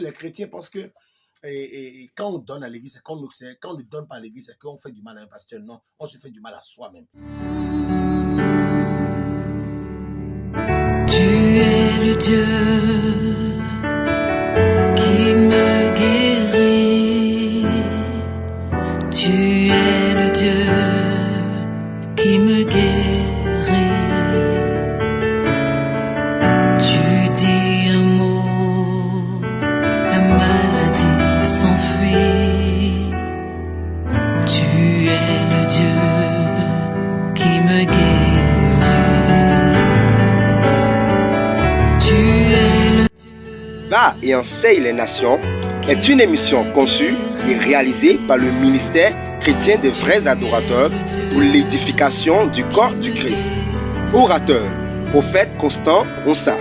Les chrétiens pensent que quand on donne à l'église, quand on ne donne pas à l'église, c'est qu'on fait du mal à un pasteur. Non, on se fait du mal à soi-même. Tu es le Dieu qui me guérit. Tu es le Dieu qui me guérit. Tu dis un mot, la maladie s'enfuit. Tu es le Dieu qui me guérit. Tu es le Dieu. Va et enseigne les nations est une émission conçue et réalisée par le ministère chrétien des vrais adorateurs pour l'édification du corps du Christ. Orateur, prophète Constant Ronsa.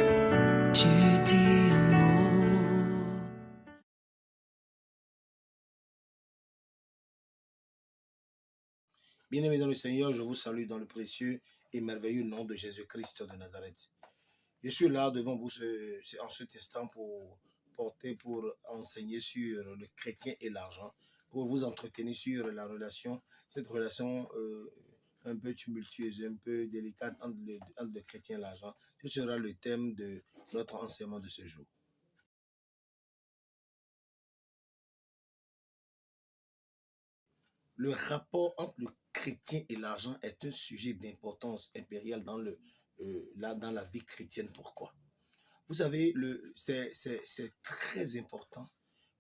Tu dis un mot. Bien-aimés dans le Seigneur, je vous salue dans le précieux et merveilleux nom de Jésus-Christ de Nazareth. Je suis là devant vous en ce instant pour enseigner sur le chrétien et l'argent, pour vous entretenir sur la relation, cette relation un peu tumultueuse, un peu délicate entre le chrétien et l'argent. Ce sera le thème de notre enseignement de ce jour. Le rapport entre le chrétien et l'argent est un sujet d'importance impériale dans la vie chrétienne. Pourquoi? Vous savez, c'est très important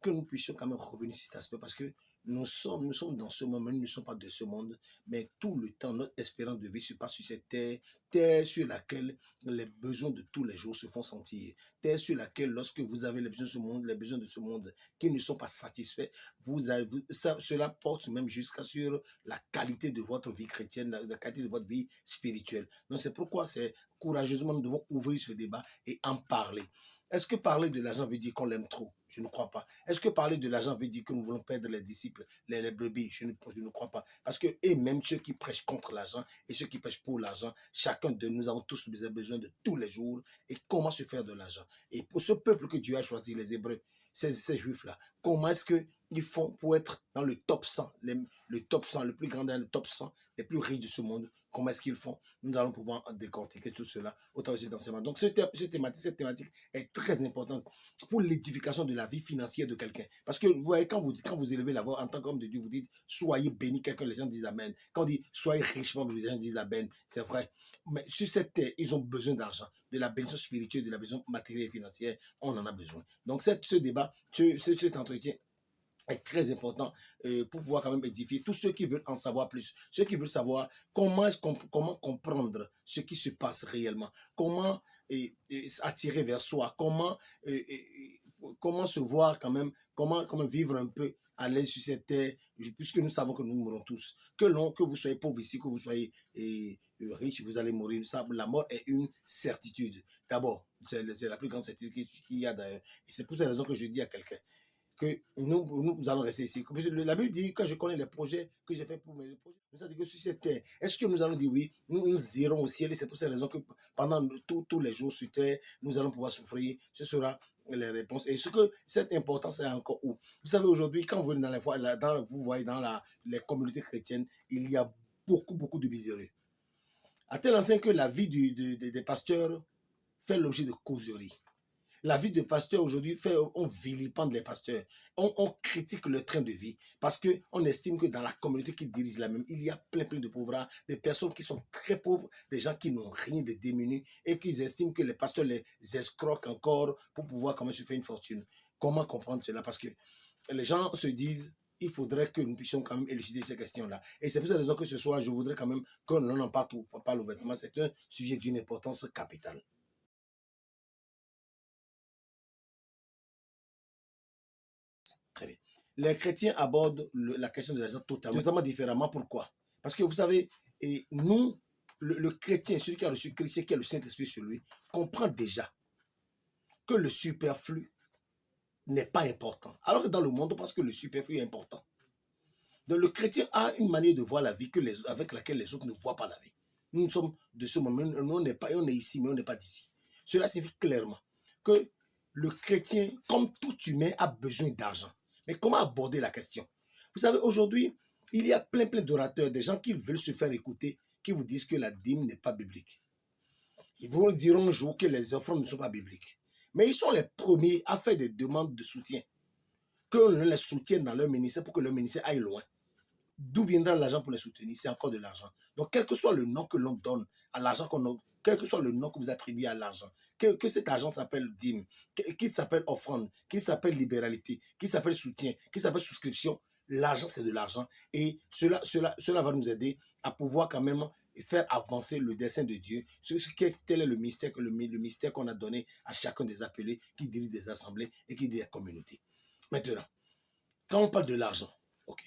que nous puissions quand même revenir sur cet aspect parce que nous sommes dans ce moment, nous ne sommes pas de ce monde, mais tout le temps, notre espérance de vie se passe sur cette terre, terre sur laquelle les besoins de tous les jours se font sentir, terre sur laquelle, lorsque vous avez les besoins de ce monde qui ne sont pas satisfaits, cela porte même jusqu'à sur la qualité de votre vie chrétienne, la qualité de votre vie spirituelle. Donc c'est pourquoi courageusement, nous devons ouvrir ce débat et en parler. Est-ce que parler de l'argent veut dire qu'on l'aime trop? Je ne crois pas. Est-ce que parler de l'argent veut dire que nous voulons perdre les disciples, les brebis? Je ne crois pas. Parce que, et même ceux qui prêchent contre l'argent et ceux qui prêchent pour l'argent, chacun de nous avons tous besoin de tous les jours. Et comment se faire de l'argent? Et pour ce peuple que Dieu a choisi, les Hébreux, ces Juifs-là, comment est-ce qu'ils font pour être dans le top 100, le top 100, le plus grand dans le top 100, les plus riches de ce monde? Comment est-ce qu'ils font? Nous allons pouvoir décortiquer tout cela au travers de cet enseignement. Donc, cette thématique est très importante pour l'édification de la vie financière de quelqu'un. Parce que vous voyez, quand vous élevez la voix en tant qu'homme de Dieu, vous dites soyez béni, quelqu'un, les gens disent Amen. Quand on dit soyez richement, les gens disent Amen. C'est vrai. Mais sur cette terre, ils ont besoin d'argent, de la bénédiction spirituelle, de la bénédiction matérielle et financière. On en a besoin. Donc, ce débat, cet entretien est très important pour pouvoir quand même édifier tous ceux qui veulent en savoir plus, ceux qui veulent savoir comment comprendre ce qui se passe réellement, comment attirer vers soi, comment se voir quand même, comment vivre un peu à l'aise sur cette terre, puisque nous savons que nous mourrons tous. Que vous soyez pauvre ici, que vous soyez riche, vous allez mourir. La mort est une certitude. D'abord, c'est la plus grande certitude qu'il y a d'ailleurs. Et c'est pour cette raison que je dis à quelqu'un que nous allons rester ici. La Bible dit, quand je connais les projets que j'ai fait pour mes projets, nous avons dit que sur cette terre, est-ce que nous allons dire oui, nous irons au ciel, et c'est pour cette raison que pendant tous les jours sur terre, nous allons pouvoir souffrir, ce sera les réponses. Et cette importance est encore où? Vous savez, aujourd'hui, quand vous venez vous voyez dans les communautés chrétiennes, il y a beaucoup de miséreux. À tel enseigne que la vie des pasteurs fait l'objet de causeries. La vie de pasteur aujourd'hui on vilipende les pasteurs, on critique leur train de vie parce qu'on estime que dans la communauté qui dirige la même, il y a plein de pauvres, des personnes qui sont très pauvres, des gens qui n'ont rien de démunis et qui estiment que les pasteurs les escroquent encore pour pouvoir quand même se faire une fortune. Comment comprendre cela? Parce que les gens se disent il faudrait que nous puissions quand même élucider ces questions-là. Et c'est pour cette raison que ce soir, je voudrais quand même que l'on en parle ouvertement. C'est un sujet d'une importance capitale. Très bien. Les chrétiens abordent la question de l'argent totalement différemment. Pourquoi? Parce que vous savez, le chrétien, celui qui a reçu Christ, qui a le Saint-Esprit sur lui, comprend déjà que le superflu n'est pas important. Alors que dans le monde, on pense que le superflu est important. Donc le chrétien a une manière de voir la vie avec laquelle les autres ne voient pas la vie. Nous sommes de ce moment, on est ici, mais on n'est pas d'ici. Cela signifie clairement que le chrétien, comme tout humain, a besoin d'argent. Mais comment aborder la question? Vous savez, aujourd'hui, il y a plein d'orateurs, des gens qui veulent se faire écouter, qui vous disent que la dîme n'est pas biblique. Ils vous diront un jour que les offrandes ne sont pas bibliques. Mais ils sont les premiers à faire des demandes de soutien. Que l'on les soutienne dans leur ministère pour que leur ministère aille loin. D'où viendra l'argent pour les soutenir? C'est encore de l'argent. Donc, quel que soit le nom que l'on donne à l'argent qu'on a, quel que soit le nom que vous attribuez à l'argent, que cet argent s'appelle dîme, qu'il s'appelle offrande, qu'il s'appelle libéralité, qu'il s'appelle soutien, qu'il s'appelle souscription, l'argent, c'est de l'argent. Et cela va nous aider à pouvoir quand même faire avancer le dessein de Dieu. Tel est le mystère qu'on a donné à chacun des appelés qui dirige des assemblées et qui dirige des communautés. Maintenant, quand on parle de l'argent, ok.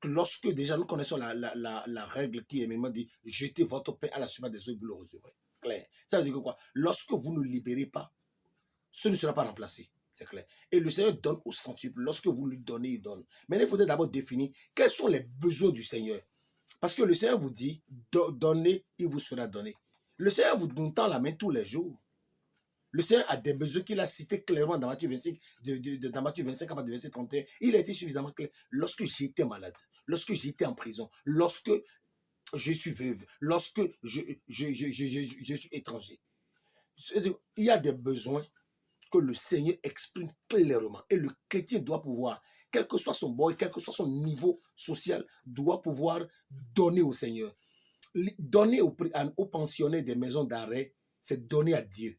Lorsque déjà nous connaissons la règle qui est même dit jetez votre pain à la suite des eaux, vous le recevrez. Clair. Ça veut dire que quoi? Lorsque vous ne libérez pas, ce ne sera pas remplacé. C'est clair. Et le Seigneur donne au centuple. Lorsque vous lui donnez, il donne. Mais il faudrait d'abord définir quels sont les besoins du Seigneur. Parce que le Seigneur vous dit donnez, il vous sera donné. Le Seigneur vous tend la main tous les jours. Le Seigneur a des besoins qu'il a cités clairement dans Matthieu 25, dans Matthieu 25 à partir du verset 31. Il a été suffisamment clair. Lorsque j'étais malade, lorsque j'étais en prison, lorsque je suis veuve, lorsque je suis étranger. Il y a des besoins que le Seigneur exprime clairement. Et le chrétien doit pouvoir, quel que soit son bord, quel que soit son niveau social, doit pouvoir donner au Seigneur. Donner aux pensionnaires des maisons d'arrêt, c'est donner à Dieu.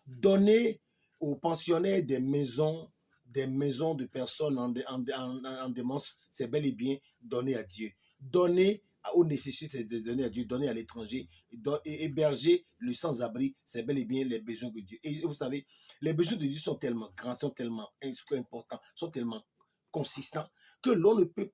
Donner aux pensionnaires des maisons de personnes en démence, c'est bel et bien donner à Dieu. Donner aux nécessités de donner à Dieu, donner à l'étranger, et héberger le sans-abri, c'est bel et bien les besoins de Dieu. Et vous savez, les besoins de Dieu sont tellement grands, sont tellement importants, sont tellement consistants que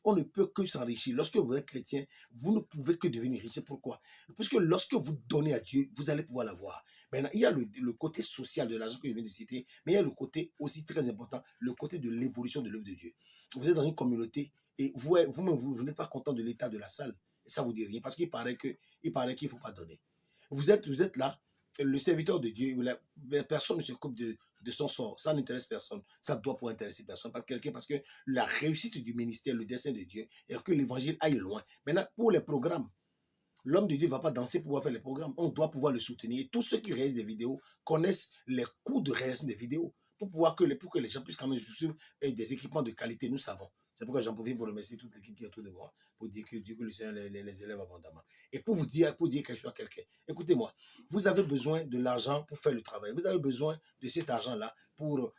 on ne peut que s'enrichir. Lorsque vous êtes chrétien, vous ne pouvez que devenir riche. Pourquoi? Parce que lorsque vous donnez à Dieu, vous allez pouvoir l'avoir. Maintenant, il y a le côté social de l'argent que je viens de citer, mais il y a le côté aussi très important, le côté de l'évolution de l'œuvre de Dieu. Vous êtes dans une communauté et vous-même, vous n'êtes pas content de l'état de la salle. Et ça vous dit rien parce qu'il paraît qu'il ne faut pas donner. Vous êtes là, le serviteur de Dieu, personne ne s'occupe de son sort. Ça n'intéresse personne. Ça doit pouvoir intéresser personne. Parce que la réussite du ministère, le dessein de Dieu, est que l'évangile aille loin. Maintenant, pour les programmes, l'homme de Dieu ne va pas danser pour pouvoir faire les programmes. On doit pouvoir le soutenir. Et tous ceux qui réalisent des vidéos connaissent les coûts de réalisation des vidéos. Pour que les gens puissent quand même suivre des équipements de qualité, nous savons. C'est pourquoi j'en profite pour remercier toute l'équipe qui est autour de moi, pour dire que Dieu, que le Seigneur les élève abondamment. Et pour dire quelque chose à quelqu'un, écoutez-moi, vous avez besoin de l'argent pour faire le travail. Vous avez besoin de cet argent-là pour...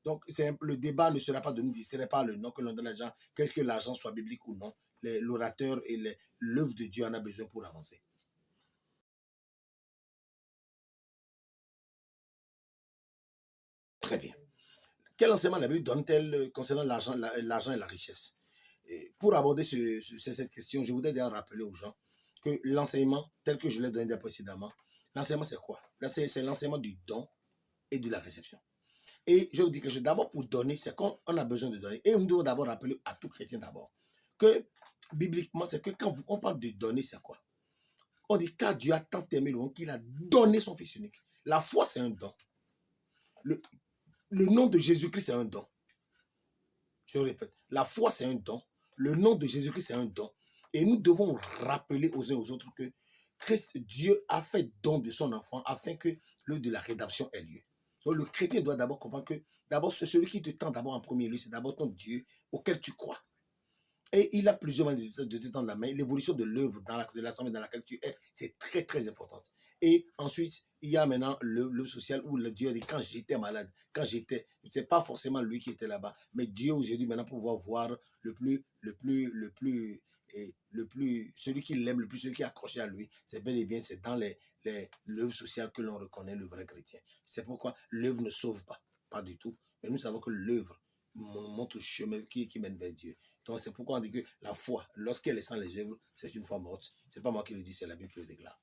Donc, le débat ne sera pas de nous distraire par le nom que l'on donne à l'argent, que l'argent soit biblique ou non. L'orateur et l'œuvre de Dieu en a besoin pour avancer. Très bien. Quel enseignement la Bible donne-t-elle concernant l'argent et la richesse? Pour aborder cette question, je voudrais d'ailleurs rappeler aux gens que l'enseignement, tel que je l'ai donné précédemment, l'enseignement c'est quoi? C'est l'enseignement du don et de la réception. Et je vous dis que d'abord pour donner, c'est quand on a besoin de donner. Et nous devons d'abord rappeler à tout chrétien d'abord que bibliquement, c'est que quand on parle de donner, c'est quoi? On dit car Dieu a tant aimé le monde qu'il a donné son Fils unique. La foi, c'est un don. Le nom de Jésus-Christ, c'est un don. Je répète, la foi, c'est un don. Le nom de Jésus-Christ, c'est un don. Et nous devons rappeler aux uns aux autres que Dieu a fait don de son enfant afin que l'œuvre de la rédemption ait lieu. Donc le chrétien doit d'abord comprendre que d'abord, celui qui te tend d'abord en premier lieu, c'est d'abord ton Dieu auquel tu crois. Et il a plusieurs manières de te tendre la main. L'évolution de l'œuvre de l'assemblée dans laquelle tu es, c'est très, très important. Et ensuite, il y a maintenant le social où le Dieu dit quand j'étais malade, c'est pas forcément lui qui était là-bas, mais Dieu aujourd'hui maintenant pour pouvoir voir celui qui l'aime le plus, celui qui est accroché à lui, c'est bel et bien, c'est dans l'œuvre sociale que l'on reconnaît le vrai chrétien. C'est pourquoi l'œuvre ne sauve pas du tout, mais nous savons que l'œuvre montre le chemin qui mène vers Dieu. Donc c'est pourquoi on dit que la foi, lorsqu'elle est sans les œuvres, c'est une foi morte. C'est pas moi qui le dis, c'est la Bible qui le déclare.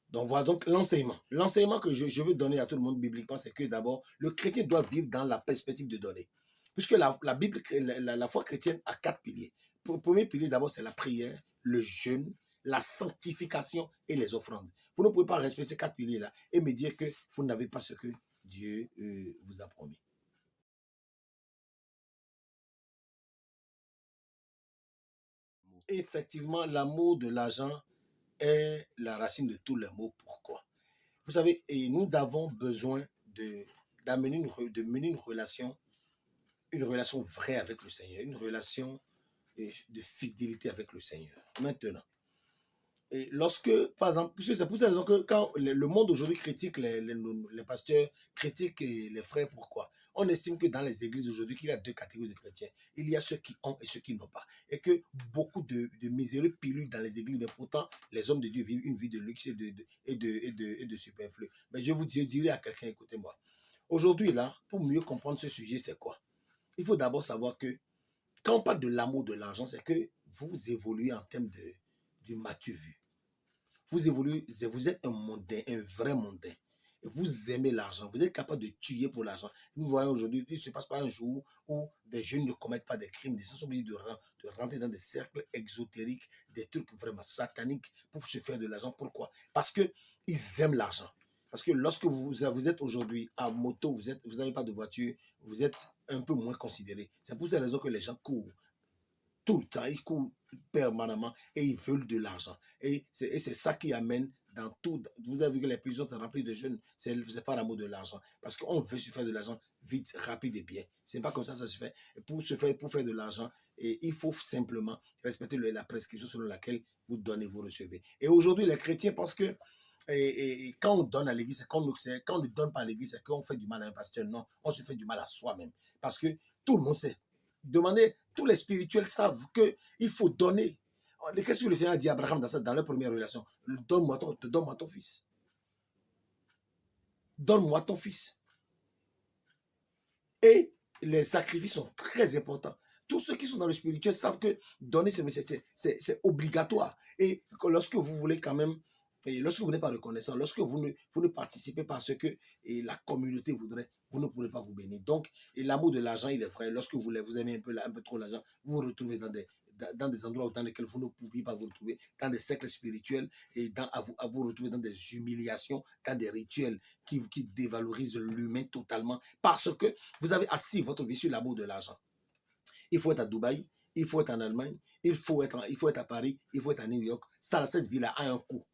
Donc voilà donc l'enseignement. L'enseignement que je veux donner à tout le monde bibliquement, c'est que d'abord, le chrétien doit vivre dans la perspective de donner. Puisque la Bible, la foi chrétienne a 4 piliers. Le premier pilier d'abord, c'est la prière, le jeûne, la sanctification et les offrandes. Vous ne pouvez pas respecter ces 4 piliers-là et me dire que vous n'avez pas ce que Dieu vous a promis. Effectivement, l'amour de l'argent est la racine de tous les maux. Pourquoi? Vous savez, et nous avons besoin de mener une relation vraie avec le Seigneur, une relation de fidélité avec le Seigneur. Maintenant, et lorsque, par exemple, c'est pour ça que quand le monde aujourd'hui critique les pasteurs, critique les frères, pourquoi? On estime que dans les églises aujourd'hui, qu'il y a 2 catégories de chrétiens. Il y a ceux qui ont et ceux qui n'ont pas. Et que beaucoup de miséreux pilulent dans les églises, mais pourtant, les hommes de Dieu vivent une vie de luxe et de superflu. Mais je dirais à quelqu'un, écoutez-moi, aujourd'hui, là, pour mieux comprendre ce sujet, c'est quoi? Il faut d'abord savoir que quand on parle de l'amour de l'argent, c'est que vous évoluez en termes du matu vu. Vous évoluez, vous êtes un mondain, un vrai mondain. Et vous aimez l'argent, vous êtes capable de tuer pour l'argent. Nous voyons aujourd'hui, il ne se passe pas un jour où des jeunes ne commettent pas des crimes, des gens sont obligés de rentrer dans des cercles exotériques, des trucs vraiment sataniques pour se faire de l'argent. Pourquoi? Parce qu'ils aiment l'argent. Parce que lorsque vous êtes aujourd'hui à moto, vous n'avez pas de voiture, vous êtes un peu moins considéré. C'est pour cette raison que les gens courent tout le temps, ils courent permanemment et ils veulent de l'argent. Et c'est ça qui amène dans tout. Vous avez vu que les prisons sont remplies de jeunes, c'est par l'amour de l'argent. Parce qu'on veut se faire de l'argent vite, rapide et bien. C'est pas comme ça se fait. Et pour faire de l'argent, il faut simplement respecter la prescription selon laquelle vous donnez, vous recevez. Et aujourd'hui, les chrétiens pensent que quand on donne à l'église, quand on ne donne pas à l'église, c'est qu'on fait du mal à un pasteur. Non, on se fait du mal à soi-même. Parce que tout le monde sait. Demandez, tous les spirituels savent qu'il faut donner. Qu'est-ce que le Seigneur a dit à Abraham dans leur première relation? Donne-moi ton fils. Donne-moi ton fils. Et les sacrifices sont très importants. Tous ceux qui sont dans le spirituel savent que donner, c'est obligatoire. Et lorsque vous voulez quand même, et lorsque vous n'êtes pas reconnaissant, lorsque vous ne participez pas à ce que la communauté voudrait, vous ne pourrez pas vous bénir. Donc, l'amour de l'argent, il est vrai. Lorsque vous aimez un peu trop l'argent, vous vous retrouvez dans des endroits dans lesquels vous ne pouviez pas vous retrouver, dans des cercles spirituels et à vous retrouver dans des humiliations, dans des rituels qui dévalorisent l'humain totalement parce que vous avez assis votre vie sur l'amour de l'argent. Il faut être à Dubaï, il faut être en Allemagne, il faut être à Paris, il faut être à New York. Cette vie-là a un coût.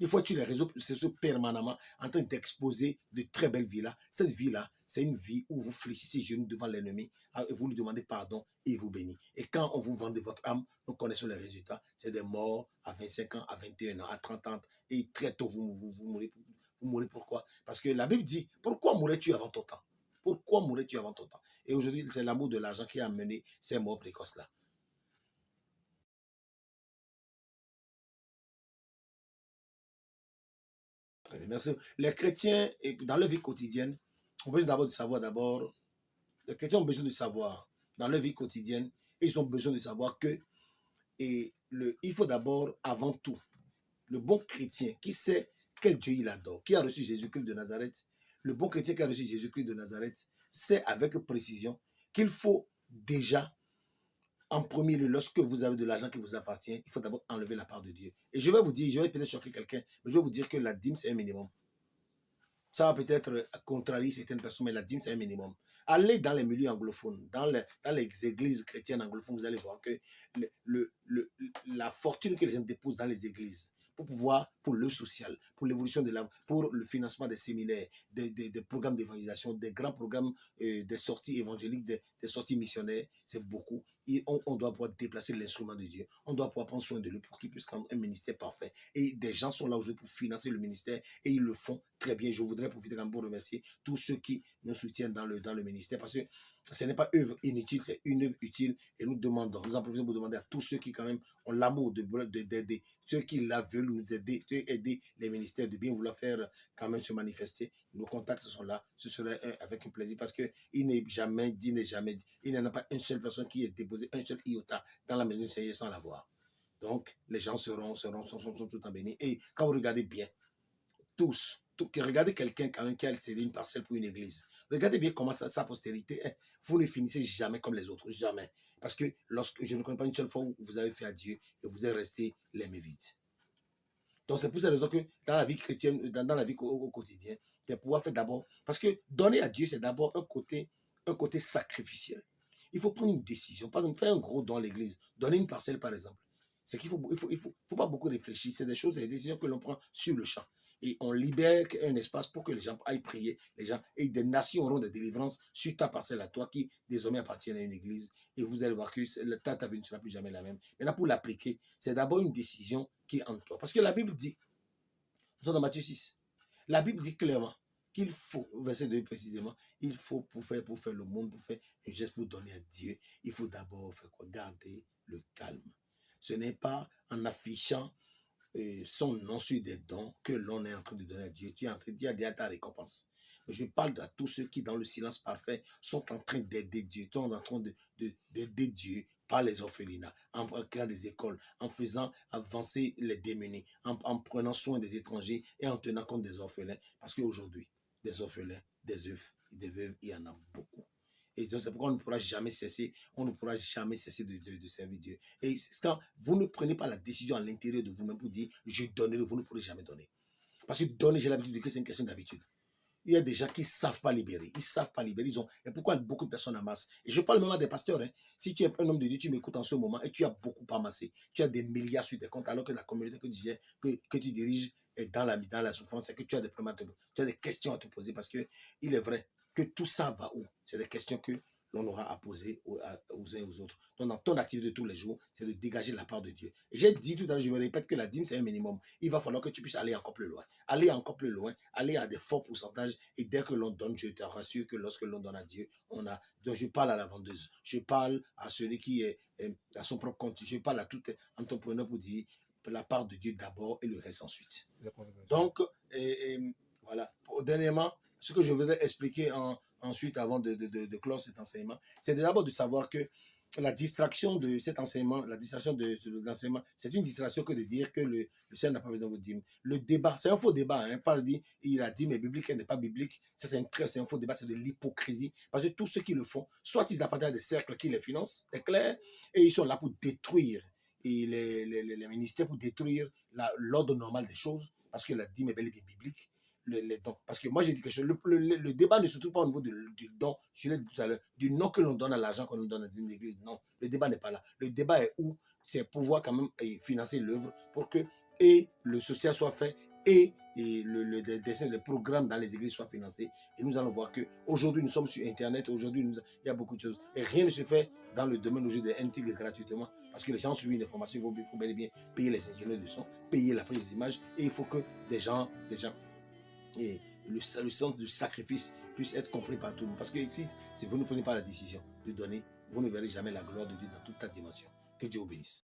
Il faut être sur les réseaux sociaux permanemment en train d'exposer de très belles villas. Cette vie-là, c'est une vie où vous fléchissez genoux devant l'ennemi, vous lui demandez pardon et il vous bénit. Et quand on vous vend de votre âme, nous connaissons les résultats. C'est des morts à 25 ans, à 21 ans, à 30 ans. Et très tôt, vous mourrez. Vous mourrez pourquoi? Parce que la Bible dit, pourquoi mourrais-tu avant ton temps? Pourquoi mourrais-tu avant ton temps? Et aujourd'hui, c'est l'amour de l'argent qui a amené ces morts précoces-là. Très bien, merci. Les chrétiens, dans leur vie quotidienne, ont besoin d'abord de savoir les chrétiens ont besoin de savoir, dans leur vie quotidienne, ils ont besoin de savoir que il faut d'abord, avant tout, le bon chrétien qui sait quel Dieu il adore, qui a reçu Jésus-Christ de Nazareth, le bon chrétien qui a reçu Jésus-Christ de Nazareth, sait avec précision qu'il faut déjà, en premier lieu, lorsque vous avez de l'argent qui vous appartient, il faut d'abord enlever la part de Dieu. Et je vais vous dire, je vais peut-être choquer quelqu'un, mais je vais vous dire que la dîme, c'est un minimum. Ça va peut-être contrarier certaines personnes, mais la dîme, c'est un minimum. Allez dans les milieux anglophones, dans les églises chrétiennes anglophones, vous allez voir que la fortune que les gens déposent dans les églises, pour le social, pour l'évolution pour le financement des séminaires, des programmes d'évangélisation, des grands programmes, des sorties évangéliques, des sorties missionnaires, c'est beaucoup. Et on doit pouvoir déplacer l'instrument de Dieu. On doit pouvoir prendre soin de lui pour qu'il puisse avoir un ministère parfait. Et des gens sont là aujourd'hui pour financer le ministère et ils le font très bien. Je voudrais profiter pour remercier tous ceux qui nous soutiennent dans le ministère parce que ce n'est pas œuvre inutile, c'est une œuvre utile. Et nous en profitons pour demander à tous ceux qui quand même ont l'amour d'aider, ceux qui veulent nous aider les ministères, de bien vouloir faire quand même se manifester. Nos contacts sont là. Ce serait avec un plaisir parce qu'il n'est jamais dit. Il n'y en a pas une seule personne qui ait déposé un seul iota dans la maison du Seigneur sans l'avoir. Donc, les gens sont tout le temps bénis. Et quand vous regardez bien, regardez quelqu'un quand même qui a cédé une parcelle pour une église. Regardez bien comment sa postérité est. Vous ne finissez jamais comme les autres, jamais. Parce que je ne connais pas une seule fois où vous avez fait à Dieu et vous êtes resté les mains vides. Donc c'est pour cette raison que dans la vie chrétienne, dans la vie au quotidien, tu vas pouvoir faire d'abord, parce que donner à Dieu, c'est d'abord un côté sacrificiel. Il faut prendre une décision, par exemple, faire un gros don à l'église, donner une parcelle par exemple. C'est qu'il faut pas beaucoup réfléchir, c'est des choses, c'est des décisions que l'on prend sur le champ. Et on libère un espace pour que les gens aillent prier, les gens, et des nations auront des délivrances sur ta parcelle à toi qui désormais appartient à une église. Et vous allez voir que ta vie ne sera plus jamais la même. Maintenant, pour l'appliquer, c'est d'abord une décision qui est en toi. Parce que la Bible dit, nous sommes dans Matthieu 6, la Bible dit clairement qu'il faut, verset 2 précisément, il faut pour faire le monde, pour faire un geste pour donner à Dieu, il faut d'abord faire quoi? Garder le calme. Ce n'est pas en affichant son nom sur des dons que l'on est en train de donner à Dieu. Tu as déjà ta récompense. Mais je parle de tous ceux qui, dans le silence parfait, sont en train d'aider Dieu, sont en train d'aider Dieu par les orphelinats, en créant des écoles, en faisant avancer les démunis, en prenant soin des étrangers et en tenant compte des orphelins. Parce qu'aujourd'hui, des orphelins, des veuves, il y en a beaucoup. Et donc, c'est pourquoi on ne pourra jamais cesser, de servir Dieu. Et quand vous ne prenez pas la décision à l'intérieur de vous-même pour dire, je donnerai, vous ne pourrez jamais donner. Parce que donner, j'ai l'habitude de dire que c'est une question d'habitude. Il y a des gens qui ne savent pas libérer. Ils ne savent pas libérer. Et pourquoi beaucoup de personnes amassent? Et je parle même à des pasteurs. Hein. Si tu es un homme de Dieu, tu m'écoutes en ce moment et tu as beaucoup amassé. Tu as des milliards sur tes comptes alors que la communauté que tu diriges est dans la souffrance et que tu as des problèmes tu as des questions à te poser parce qu'il est vrai que tout ça va où? C'est des questions que l'on aura à poser aux uns et aux autres. Donc, dans ton activité de tous les jours, c'est de dégager la part de Dieu. Et j'ai dit tout à l'heure, je me répète que la dîme, c'est un minimum. Il va falloir que tu puisses aller encore plus loin. Aller encore plus loin, aller à des forts pourcentages. Et dès que l'on donne, je te rassure que lorsque l'on donne à Dieu, on a. Donc, je parle à la vendeuse. Je parle à celui qui est à son propre compte. Je parle à tout entrepreneur pour dire la part de Dieu d'abord et le reste ensuite. Donc, voilà. Dernièrement, ce que je voudrais expliquer ensuite, avant de clore cet enseignement, c'est d'abord de savoir que la distraction de cet enseignement, la distraction de l'enseignement, c'est une distraction que de dire que le Seigneur n'a pas besoin de votre dîme. Le débat, c'est un faux débat. Hein, pas dire il a dit mais biblique, elle n'est pas biblique. Ça, c'est un faux débat, c'est de l'hypocrisie. Parce que tous ceux qui le font, soit ils appartiennent à des cercles qui les financent, c'est clair, et ils sont là pour détruire et les ministères, pour détruire l'ordre normal des choses, parce que la dîme est bel et bien biblique. Les dons. Parce que moi, j'ai dit quelque chose. Le débat ne se trouve pas au niveau du don, je l'ai dit tout à l'heure, du nom que l'on donne à l'argent qu'on donne à une église. Non, le débat n'est pas là. Le débat est où? C'est pouvoir quand même financer l'œuvre pour que et le social soit fait et les programmes dans les églises soient financés. Et nous allons voir qu'aujourd'hui, nous sommes sur Internet. Aujourd'hui, il y a beaucoup de choses. Et rien ne se fait dans le domaine aujourd'hui des NTIG gratuitement. Parce que les gens suivent une information. Il faut bel et bien payer les ingénieurs de son, payer la prise d'images. Et il faut que des gens et le sens du sacrifice puisse être compris par tout le monde. Parce que si vous ne prenez pas la décision de donner, vous ne verrez jamais la gloire de Dieu dans toute ta dimension. Que Dieu vous bénisse.